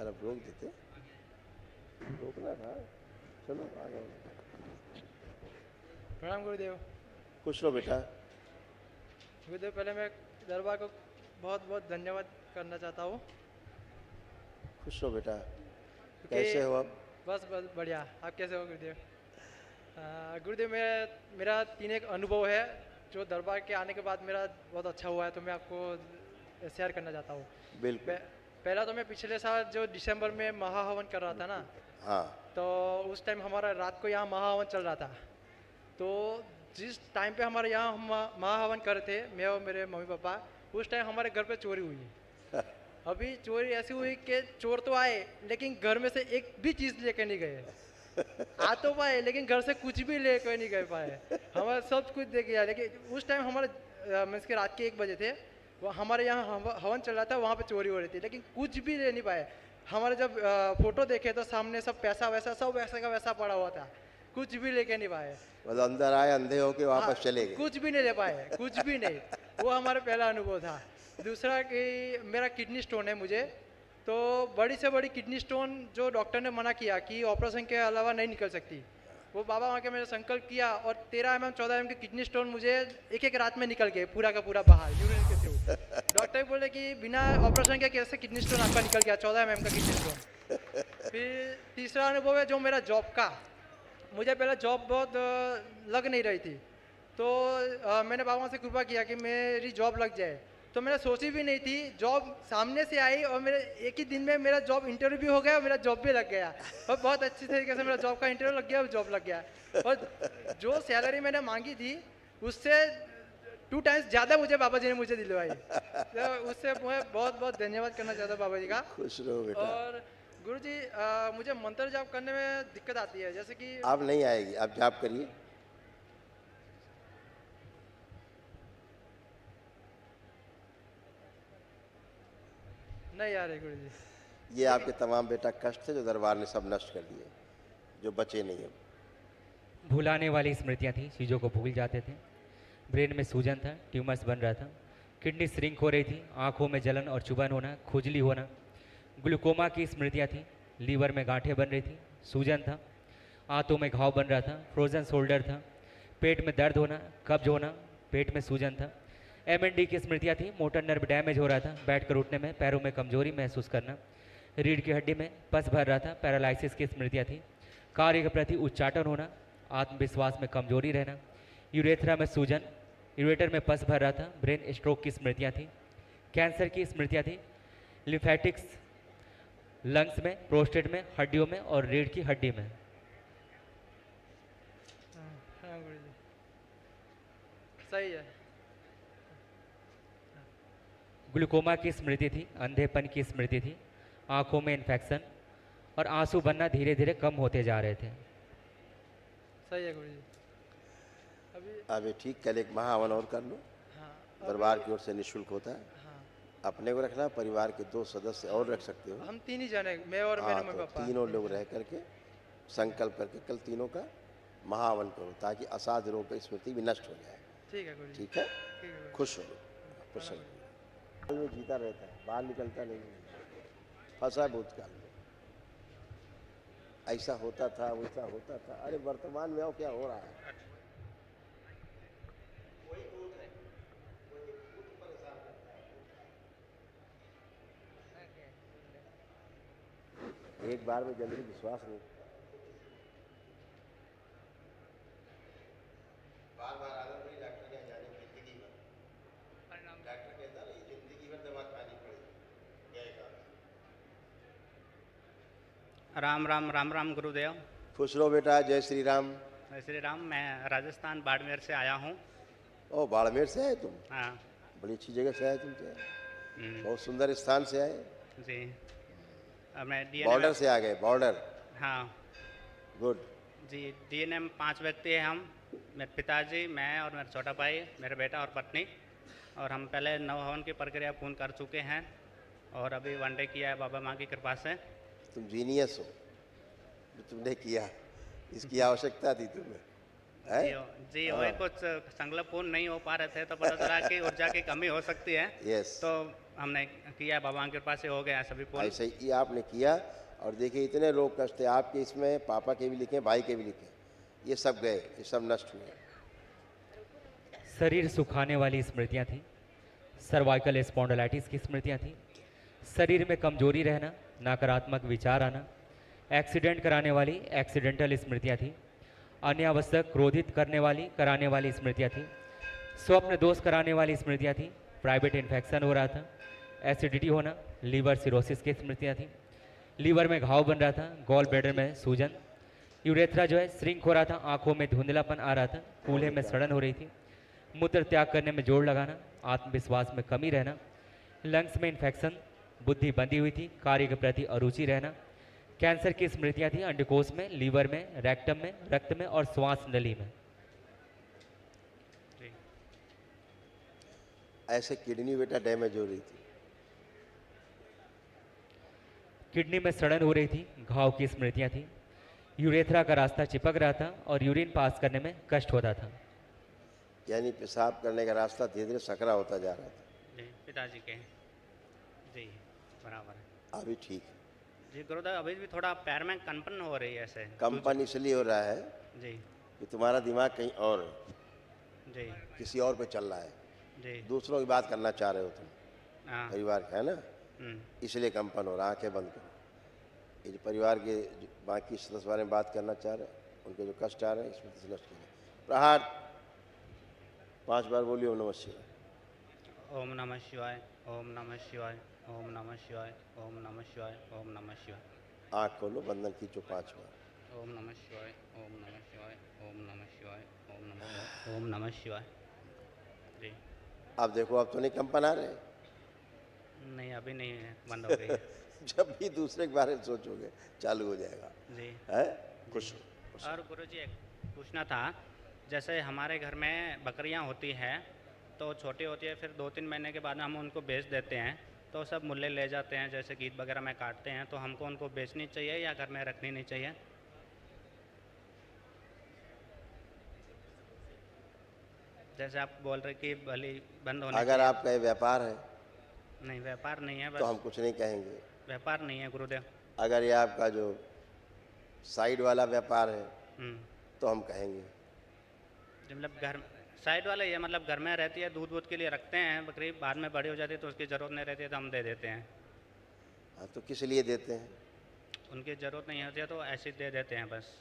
यार, अब रोक देते, रोकना था। चलो आ गए। प्रणाम गुरुदेव। खुश रहो बेटा। गुरुदेव, पहले मैं दरबार को बहुत बहुत धन्यवाद करना चाहता हूँ, खुश रहो बेटा। क्योंकि कैसे हो अब? बस बस बढ़िया। आप कैसे हो गुरुदेव? गुरुदेव, मेरा 3 एक अनुभव है जो दरबार के आने के बाद मेरा बहुत अच्छा हुआ है, तो मैं आपको शेयर करना चाहता हूँ। बिल्कुल। पहला तो मैं पिछले साल जो दिसंबर में महाहवन कर रहा था ना, हाँ। तो उस टाइम हमारा रात को यहाँ महाहवन चल रहा था। तो जिस टाइम पे हमारे यहाँ महाहवन कर रहे थे, मैं और मेरे मम्मी पापा, उस टाइम हमारे घर पे चोरी हुई। अभी चोरी ऐसी हुई कि चोर तो आए लेकिन घर में से एक भी चीज़ लेके नहीं गए। आ तो पाए लेकिन घर से कुछ भी लेकर नहीं गए पाए। हमारा सब कुछ दे गया, लेकिन उस टाइम हमारे मीन्स के रात के 1 बजे थे, वो हमारे यहाँ हवन चल रहा था, वहाँ पे चोरी हो रही थी, लेकिन कुछ भी ले नहीं पाए। हमारे जब फोटो देखे तो सामने सब पैसा वैसा सब वैसा का वैसा पड़ा हुआ था, कुछ भी लेके नहीं पाए। मतलब अंदर आए, अंधे होके वापस हाँ, चले गए। कुछ भी नहीं ले पाए, कुछ भी नहीं। वो हमारा पहला अनुभव था। दूसरा कि मेरा किडनी स्टोन है मुझे, तो बड़ी से बड़ी किडनी स्टोन जो डॉक्टर ने मना किया कि ऑपरेशन के अलावा नहीं निकल सकती, वो बाबा वहाँ के मैंने संकल्प किया और 13 mm 14 mm के किडनी स्टोन मुझे एक रात में निकल गए, पूरा का पूरा बाहर यूरिन के थ्रू। डॉक्टर बोले कि बिना ऑपरेशन के कैसे किडनी स्टोन आपका निकल गया, 14 mm का किडनी स्टोन। फिर तीसरा अनुभव है जो मेरा जॉब का। मुझे पहले जॉब बहुत लग नहीं रही थी, तो मैंने बाबा से कृपा किया कि मेरी जॉब लग जाए। तो मैंने सोची भी नहीं थी, जॉब सामने से आई और मेरे एक ही दिन में मेरा जॉब इंटरव्यू भी हो गया और मेरा जॉब भी लग गया, और बहुत अच्छी तरीके से मेरा जॉब का इंटरव्यू लग गया और जॉब लग गया। और जो सैलरी मैंने मांगी थी उससे 2 टाइम्स ज़्यादा मुझे बाबा जी ने मुझे दिलवाई। तो उससे मैं बहुत बहुत धन्यवाद करना चाहता हूँ बाबा जी का। खुश रहो बेटा। और गुरु जी, मुझे मंत्र जाप करने में दिक्कत आती है, जैसे कि आप नहीं आएगी, आप जाप करिए। नहीं आ रही गुरु जी। ये आपके तमाम बेटा कष्ट थे जो दरबार ने सब नष्ट कर दिए, जो बचे नहीं अब। भुलाने वाली स्मृतियाँ थी, चीज़ों को भूल जाते थे। ब्रेन में सूजन था, ट्यूमर्स बन रहा था, किडनी श्रिंक हो रही थी, आंखों में जलन और चुभन होना, खुजली होना। ग्लूकोमा की स्मृतियाँ थी, लीवर में गांठें बन रही थी, सूजन था, आंतों में घाव बन रहा था, फ्रोजन शोल्डर था, पेट में दर्द होना, कब्ज होना, पेट में सूजन था। MND की स्मृतियाँ थी, मोटर नर्व डैमेज हो रहा था, बैठकर उठने में पैरों में कमजोरी महसूस करना, रीढ़ की हड्डी में पस भर रहा था, पैरालिसिस की स्मृतियाँ थी, कार्य के प्रति उच्चाटन होना, आत्मविश्वास में कमजोरी रहना, यूरेथ्रा में सूजन, यूरेटर में पस भर रहा था, ब्रेन स्ट्रोक की स्मृतियाँ थी, कैंसर की स्मृतियाँ थी, लिम्फेटिक्स लंग्स में, प्रोस्टेट में, हड्डियों में और रीढ़ की हड्डी में। हाँ गुरु जी, सही है। ग्लूकोमा की स्मृति थी, अंधेपन की स्मृति थी, आंखों में इन्फेक्शन और आंसू बनना धीरे धीरे कम होते जा रहे थे। सही है गुरु जी। अभी अभी ठीक, कल एक महाहवन और कर लो, हाँ, दरबार की ओर से निःशुल्क होता है। हाँ, अपने को रखना, परिवार के 2 सदस्य और रख सकते हो। हम 3 ही जाने, मैं और हाँ, मेरे मम्मी तो पापा। तीनों लोग रह करके संकल्प करके कल तीनों का महाहवन करो, ताकि असाध्य रोग की स्मृति भी नष्ट हो जाए। ठीक है गुरु जी। ठीक है? ठीक है गुरु जी। खुश हो, प्रसन्न। में जीता रहता है, बाहर निकलता नहीं, फंसा भूतकाल में। ऐसा होता था, वैसा होता था। अरे वर्तमान में आओ, क्या हो रहा है? एक बार में जल्दी विश्वास नहीं, बार बार आदत नहीं डॉक्टर के यहाँ जाने की, जिंदगी भर। डॉक्टर कहता है ये जिंदगी भर दवा खानी पड़ेगी। राम राम राम राम गुरुदेव। खुश रहो बेटा, जय श्री राम। जय श्री राम। मैं राजस्थान बाड़मेर से आया हूँ। ओ, बाड़मेर से आए तुम? हाँ बड़ी अच्छी जगह से आए तुम तो। बहुत सुंदर स्थान से आए। जी। मैं बॉर्डर DNM। से आ गए, बॉर्डर। हाँ गुड। जी, DNM 5 व्यक्ति हैं हम, मेरे पिताजी, मैं और मेरा छोटा भाई, मेरा बेटा और पत्नी। और हम पहले नवहवन की प्रक्रिया पूर्ण कर चुके हैं और अभी 1 डे किया है बाबा माँ की कृपा से। तुम जीनियस हो जो तुमने किया, इसकी आवश्यकता थी तुम्हें, है? जी, वही कुछ संकल्प पूर्ण नहीं हो पा रहे थे, तो पता चला कि ऊर्जा की कमी हो सकती है। यस। तो हमने किया, भगवान की कृपा से हो गया सभी पूर्ण। ऐसे ही आपने किया और देखिए इतने रोग कष्ट थे आपके, इसमें पापा के भी लिखे, भाई के भी लिखे, ये सब गए, ये सब नष्ट हुए। शरीर सुखाने वाली स्मृतियाँ थी, सर्वाइकल स्पॉन्डिलाइटिस की स्मृतियाँ थी, शरीर में कमजोरी रहना, नकारात्मक विचार आना, एक्सीडेंट कराने वाली एक्सीडेंटल स्मृतियाँ थी, अनावश्यक क्रोधित करने वाली कराने वाली स्मृतियाँ थी, स्वप्न दोष कराने वाली स्मृतियाँ थी, प्राइवेट इन्फेक्शन हो रहा था, एसिडिटी होना, लीवर सिरोसिस की स्मृतियाँ थी, लीवर में घाव बन रहा था, गॉल ब्लैडर में सूजन, यूरेथ्रा जो है श्रिंक हो रहा था, आंखों में धुंधलापन आ रहा था, कूल्हे में सड़न हो रही थी, मूत्र त्याग करने में जोर लगाना, आत्मविश्वास में कमी रहना, लंग्स में इन्फेक्शन, बुद्धि बंधी हुई थी, कार्य के प्रति अरुचि रहना, कैंसर की स्मृतियाँ थी अंडकोश में, लीवर में, रेक्टम में, रक्त में और श्वास नली में। ऐसे किडनी बेटा डैमेज हो रही थी, किडनी में सड़न हो रही थी, घाव की स्मृतियाँ थी, यूरेथ्रा का रास्ता चिपक रहा था और यूरिन पास करने में कष्ट होता था। यानी पेशाब करने का रास्ता धीरे धीरे सकरा होता जा रहा था। जी पिताजी के जी बराबर है। अभी ठीक है। जी गुरुदेव, अभी भी थोड़ा पैर में कंपन हो रही है ऐसे। कंपन इसलिए हो रहा है जी कि तुम्हारा दिमाग कहीं और है, जी किसी और पे चल रहा है, जी दूसरों की बात करना चाह रहे हो तुम, हाँ परिवार का है ना, इसलिए कंपन हो रहा है। आंखें बंद करो। ये जो परिवार के जो बाकी सदस्य बारे में बात करना चाह रहे हैं, उनके जो कष्ट आ रहे हैं, इसमें से नष्ट कीजिए। प्रहार 5 बार बोलिए ओम नमः शिवाय। ओम नमः शिवाय, ओम नमः शिवाय, ओम नमः शिवाय, ओम नमः शिवाय, ओम नमः शिवाय। आँख खोलो, बंधन खींचो 5 बार। ओम नमः शिवाय, ओम नमः शिवाय, ओम नमः शिवाय, ओम नमः शिवाय। जी अब देखो, अब तो नहीं कंपन आ रहे। नहीं अभी नहीं है, बंद हो गई है। जब भी दूसरे के बारे में सोचोगे चालू हो जाएगा। जी है खुश हो। और गुरुजी एक पूछना था, जैसे हमारे घर में बकरियां होती हैं तो छोटी होती है, फिर 2-3 महीने के बाद हम उनको बेच देते हैं, तो सब मुल्ले ले जाते हैं, जैसे गीत वगैरह में काटते हैं, तो हमको उनको बेचनी चाहिए या घर में रखनी नहीं चाहिए? जैसे आप बोल रहे कि बलि बंद होने अगर आपका ये व्यापार है नहीं, व्यापार नहीं है, तो बस हम कुछ नहीं कहेंगे। व्यापार नहीं है गुरुदेव। अगर ये आपका जो साइड वाला व्यापार है तो हम कहेंगे। मतलब घर साइड वाला ये मतलब घर में रहती है, दूध वूध के लिए रखते हैं बकरी, बाद में बड़ी हो जाती है तो उसकी ज़रूरत नहीं रहती है तो हम दे देते हैं। हाँ, तो किस लिए देते हैं? उनकी ज़रूरत नहीं होती है तो ऐसे ही दे देते हैं बस।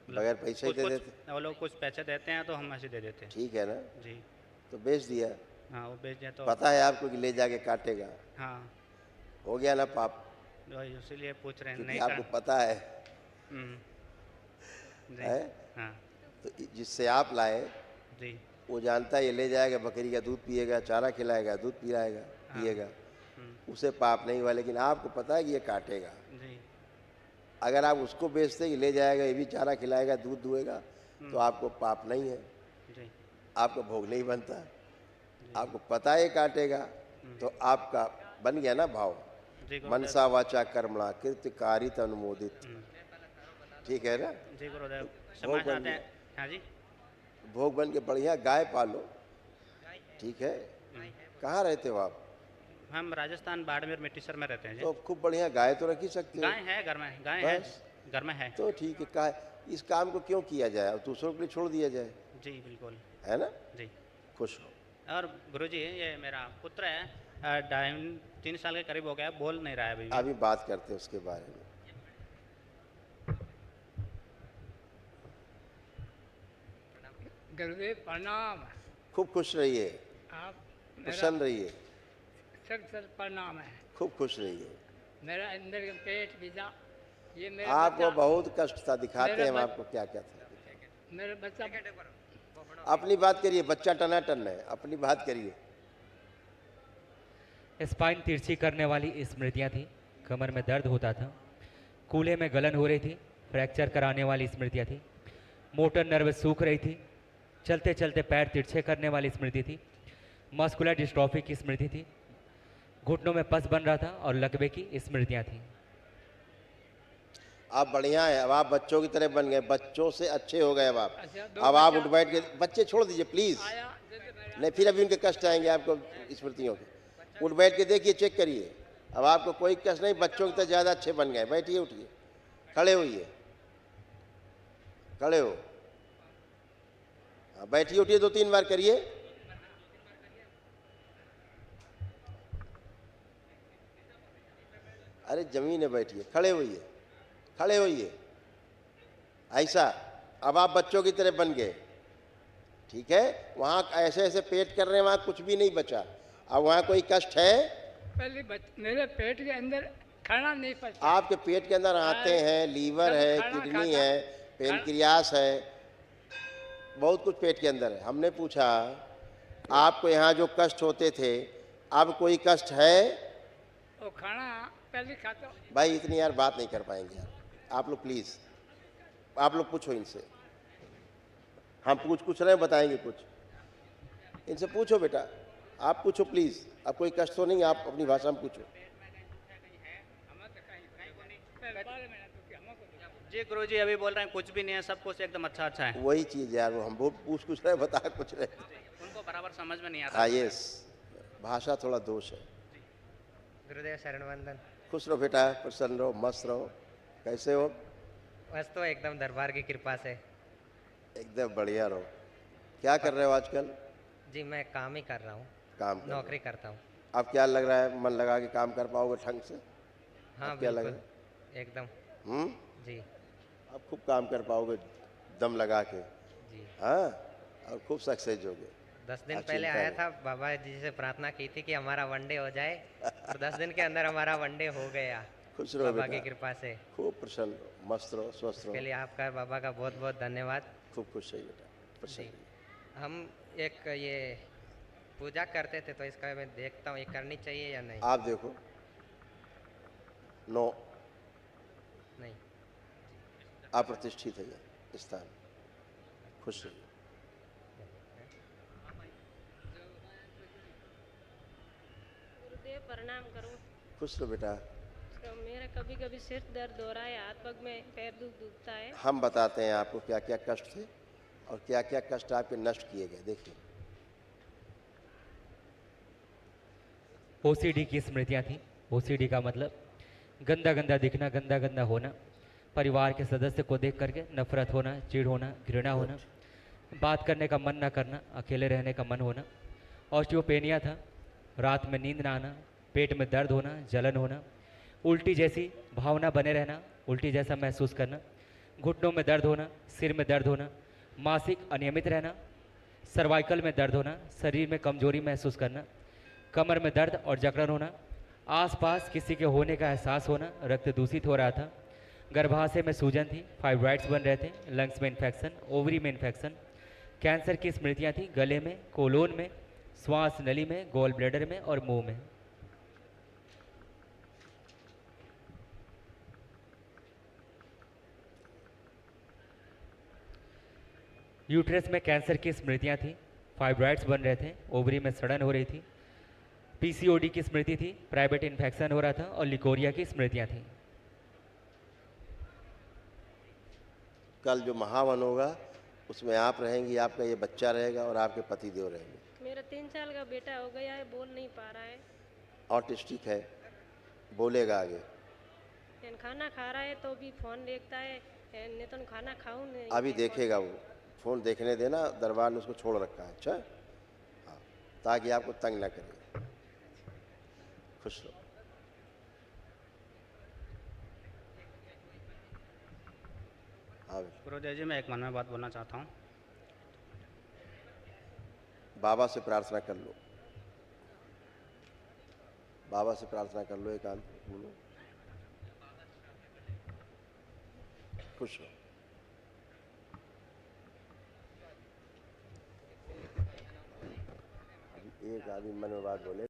बगैर पैसे ही दे देते? वो लोग कुछ पैसे देते हैं तो हम ऐसे दे देते हैं। ठीक है ना, जी तो बेच दिया। हाँ, वो बेच दिया तो पता है आपको कि ले जाके काटेगा, हाँ हो गया ना पाप। वही इसीलिए पूछ रहे हैं। क्योंकि नहीं आपको पता है, जी है? हाँ तो जिससे आप लाए जी वो जानता है ये ले जाएगा, बकरी का दूध पिएगा, चारा खिलाएगा, दूध पिलाएगा, पिएगा, उसे पाप नहीं हुआ। लेकिन आपको पता है कि ये काटेगा। जी अगर आप उसको बेचते कि ले जाएगा, ये भी चारा खिलाएगा, दूध दुएगा, तो आपको पाप नहीं है, जी आपको भोग नहीं बनता। आपको पता है काटेगा, तो आपका बन गया ना भाव। जी गुरुदेव। मनसा वाचा कर्मणा कृतकारित अनुमोदित। ठीक है ना? जी गुरुदेव। भोग समाज बन आते हैं। गया। हाँ जी भोग बन के बढ़िया गाय पालो। ठीक है? कहाँ रहते हो आप? हम राजस्थान बाड़मेर मिट्टीसर में रहते हैं जी। तो खूब बढ़िया गाय तो रख ही सकते हो। गाय है घर में, गाय है बस। घर में है। तो ठीक है, इस काम को क्यों किया जाए और दूसरों के लिए छोड़ दिया जाए? जी बिल्कुल। है ना? जी खुश हो। और गुरुजी ये मेरा पुत्र है, 3 साल के करीब हो गया, बोल नहीं रहा है अभी भी। अभी बात करते हैं उसके बारे में। गुरुदेव प्रणाम। खूब खुश रहिए, आप प्रसन्न रहिए, सख्त प्रणाम है। खूब खुश रहिए। मेरा अंदर का पेट पिता, ये मेरा आपको बच्चा, बहुत कष्ट था, दिखाते हैं हम मेरा आपको क्या क्या था। मेरा बच्चा अपनी बात करिए, बच्चा टनाटन है, अपनी बात करिए। स्पाइन तिरछी करने वाली स्मृतियाँ थी, कमर में दर्द होता था, कूल्हे में गलन हो रही थी, फ्रैक्चर कराने वाली स्मृतियाँ थी, मोटर नर्व सूख रही थी, चलते चलते पैर तिरछे करने वाली स्मृति थी, मस्कुलर डिस्ट्रॉफी की स्मृति थी, घुटनों में पस बन रहा था और लकवे की स्मृतियाँ थी। आप बढ़िया है, अब आप बच्चों की तरह बन गए, बच्चों से अच्छे हो गए अब आप। अच्छा, दो अब आप बच्चा- उठ बैठ के, बच्चे छोड़ दीजिए प्लीज, आया जैसे मेरा नहीं फिर अभी उनके कष्ट आएंगे आपको स्मृतियों के। उठ बैठ के देखिए, चेक करिए। अब आपको कोई कष्ट नहीं, बच्चों के तो ज़्यादा अच्छे बन गए। बैठिए, उठिए, खड़े होइए, खड़े हो। हाँ, बैठिए, उठिए, 2-3 बार करिए। अरे जमीन है, बैठिए, खड़े होइए, खड़े होइए। ऐसा, अब आप बच्चों की तरह बन गए। ठीक है, वहाँ ऐसे ऐसे पेट कर रहे हैं, वहाँ कुछ भी नहीं बचा। अब वहाँ कोई कष्ट है? मेरे पेट के अंदर खाना नहीं पचता। आपके पेट के अंदर आते हैं, लीवर सब है, खाना किडनी खाता है, हूँ। पेनक्रियास है, बहुत कुछ पेट के अंदर है। हमने पूछा आपको यहाँ जो कष्ट होते थे, अब कोई कष्ट है? वो खाना पहले खाता हूँ। भाई इतनी यार बात नहीं कर पाएंगे यार, आप लोग प्लीज, आप लोग पूछो इनसे। हम पूछ रहे हैं, बताएंगे कुछ। इनसे पूछो बेटा, आप पूछो प्लीज। अब कोई कष्ट तो नहीं, आप अपनी भाषा में पूछो। जी गुरुजी अभी बोल रहे हैं कुछ भी नहीं है, सब कुछ एकदम अच्छा अच्छा है। वही चीज यार, वो हम बहुत पूछ रहे हैं, बता कुछ रहे। उनको बराबर समझ में नहीं आता। हाँ यस, भाषा थोड़ा दोष है। गुरुदेव शरण वंदन। खुश रहो बेटा, प्रसन्न रहो, मस्त रहो। कैसे हो? बस तो एकदम दरबार की कृपा से। एकदम बढ़िया रहो। क्या कर रहे हो आजकल? जी मैं काम ही कर रहा हूँ, काम कर रहे हो। नौकरी करता हूँ। अब क्या लग रहा है, मन लगा के काम कर पाओगे ढंग से? हाँ अब क्या लग बिल्कुल, रहा एकदम। है? जी अब खूब काम कर पाओगे दम लगा के। जी। हाँ, और खूब सक्सेस होगे। 10 दिन अच्छी पहले चिंता आया नहीं। था, बाबा जी से प्रार्थना की थी कि हमारा वनडे हो जाए और 10 दिन के अंदर हमारा वनडे हो गया। खुश रहो बाबा की बेटा, कृपा से। खूब प्रसन्न रहो, मस्त रहो, स्वस्थ इसके रहो। लिए आपका बाबा का बहुत बहुत धन्यवाद। खूब खुश रहिए बेटा, जी प्रसन्न रहिए। हम एक ये पूजा करते थे तो इसका मैं देखता हूँ ये करनी चाहिए या नहीं। आप देखो, नो, नहीं। अप्रतिष्ठित है ये स्थान। खुश रहिए। गुरुदेव प्रणाम करूं। खुश रहो बेटा। तो मेरा कभी कभी सिर दर्द हो रहा है, हाथ पग में पैर दुखता है। हम बताते हैं आपको क्या क्या कष्ट थे और क्या क्या कष्ट आपके नष्ट किए गए। देखिए, ओसीडी की स्मृतियाँ थी। ओसीडी का मतलब गंदा गंदा दिखना, गंदा गंदा होना, परिवार के सदस्य को देख करके नफरत होना, चिढ़ होना, घृणा होना, बात करने का मन ना करना, अकेले रहने का मन होना। ऑस्टियोपेनिया था, रात में नींद ना आना, पेट में दर्द होना, जलन होना, उल्टी जैसी भावना बने रहना, उल्टी जैसा महसूस करना, घुटनों में दर्द होना, सिर में दर्द होना, मासिक अनियमित रहना, सर्वाइकल में दर्द होना, शरीर में कमजोरी महसूस करना, कमर में दर्द और जकड़न होना, आसपास किसी के होने का एहसास होना, रक्त दूषित हो रहा था, गर्भाशय में सूजन थी, फाइब्राइड्स बन रहे थे, लंग्स में इन्फेक्शन, ओवरी में इन्फेक्शन, कैंसर की स्मृतियाँ थी गले में, कोलोन में, श्वास नली में, गोल ब्लैडर में और मुंह में। यूट्रस में कैंसर की स्मृतियाँ थी, फाइब्राइड्स बन रहे थे, ओवरी में सड़न हो रही थी, पीसीओडी की स्मृति थी, प्राइवेट इन्फेक्शन हो रहा था और लिकोरिया की स्मृतियाँ थी। कल जो महावन होगा उसमें आप रहेंगी, आपका ये बच्चा रहेगा और आपके पति देव रहेंगे। मेरा 3 साल का बेटा हो गया है, बोल नहीं पा रहा है। ऑटिस्टिक है, बोलेगा आगे। लेकिन खाना खा रहा है तो भी फोन देखता है, नहीं तो खाना खाऊं नहीं। अभी देखेगा वो, फोन देखने देना, दरबार ने उसको छोड़ रखा है। अच्छा, हाँ, ताकि आपको तंग ना करे। खुश रहो। हाँ गुरुदेव जी मैं एक मन में बात बोलना चाहता हूँ। बाबा से प्रार्थना कर लो, बाबा से प्रार्थना कर लो, एकांत बोलो। खुश रहो। अभी एक आदमी मन में बात बोले।